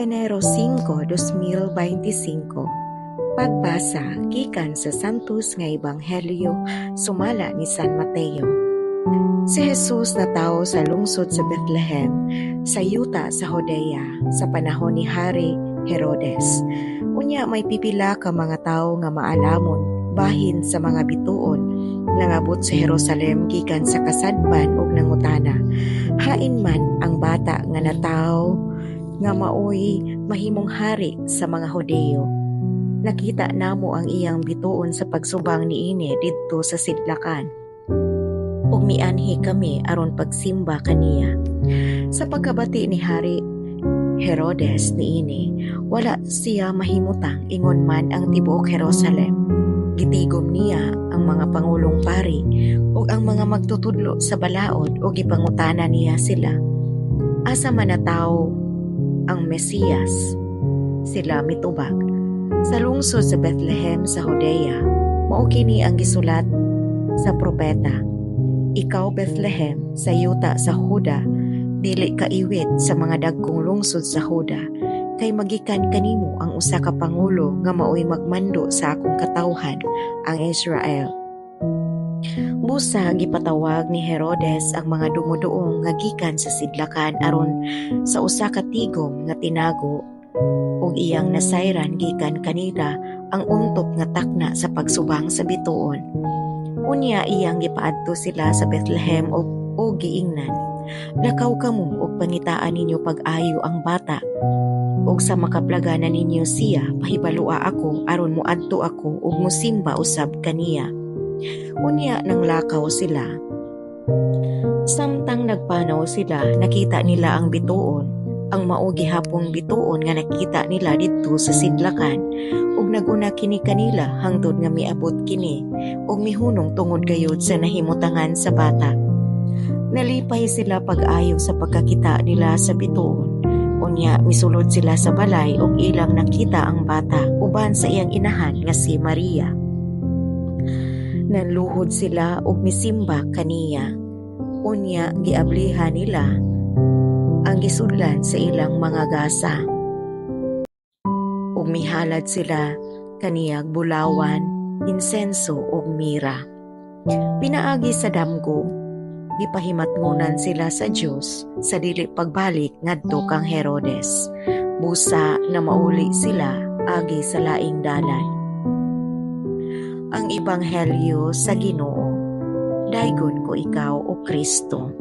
Enero 5, 2025. Pagbasa gikan sa Santos nga Ebanghelyo sumala ni San Mateo. Si Jesus natawo sa lungsod sa Bethlehem, sa yuta sa Judea, sa panahon ni Hari Herodes. Unya may pipila ka mga tawo nga maalamon bahin sa mga bituon nangabot sa Jerusalem gikan sa kasadpan ug nangutana, hain man ang bata nga natawo nga maoy mahimong hari sa mga Hudeo. Nakita namo ang iyang bituon sa pagsubang niini didto sa sidlakan. Ug mianhi kami aron pagsimba kaniya. Sa pagkabati ni Hari Herodes niini, wala siya mahimutang ingon man ang tibuok Jerusalem. Gitigom niya ang mga pangulong pari ug ang mga magtutudlo sa balaod ug gipangutana niya sila. Asa man natawo ang Mesiyas? Sila mitubag, sa lungsod sa Bethlehem sa Judea, mao kini ang gisulat sa propeta. Ikaw Bethlehem sa yuta sa Huda, dili kaiwit sa mga dagkong lungsod sa Huda, kay magikan kanimo ang usa ka pangulo nga maoy magmando sa akong katawhan, ang Israel. Busa gipatawag ni Herodes ang mga dumuduong nga gikan sa sidlakan aron sa usa ka tigom nga tinago ug iyang nasayran gikan kanila ang untop nga takna sa pagsubang sa bituon. Unya iyang gipaadto sila sa Bethlehem ug giingnan, lakaw kamo ug pangitaan ninyo pag-ayo ang bata, ug sa makaplaganan ninyo siya pahibalua ako aron moadto ako ug mosimba usab kaniya. Unya nang lakaw sila. Samtang nagpanaw sila, nakita nila ang bituon, ang maugi hapong bituon nga nakita nila didto sa sidlakan, ug naguna kini kanila hangtod nga miabot kini ug mihunong tungod gayud sa nahimutangan sa bata. Nalipay sila pag-ayo sa pagkakita nila sa bituon. Unya misulod sila sa balay ug ilang nakita ang bata uban sa iyang inahan nga si Maria. Nanluhod sila ug misimba kaniya. Unya giablihan nila ang gisudlan sa ilang mga gasa. Ug mihalad sila kaniyag bulawan, insenso ug mira. Pinaagi sa damgo, gipahimatngunan sila sa Dios sa dili pagbalik ngadto kang Herodes. Busa na mauli sila agi sa laing dalan. Ang Ebanghelyo sa Ginoo. Daygon ko ikaw o Kristo.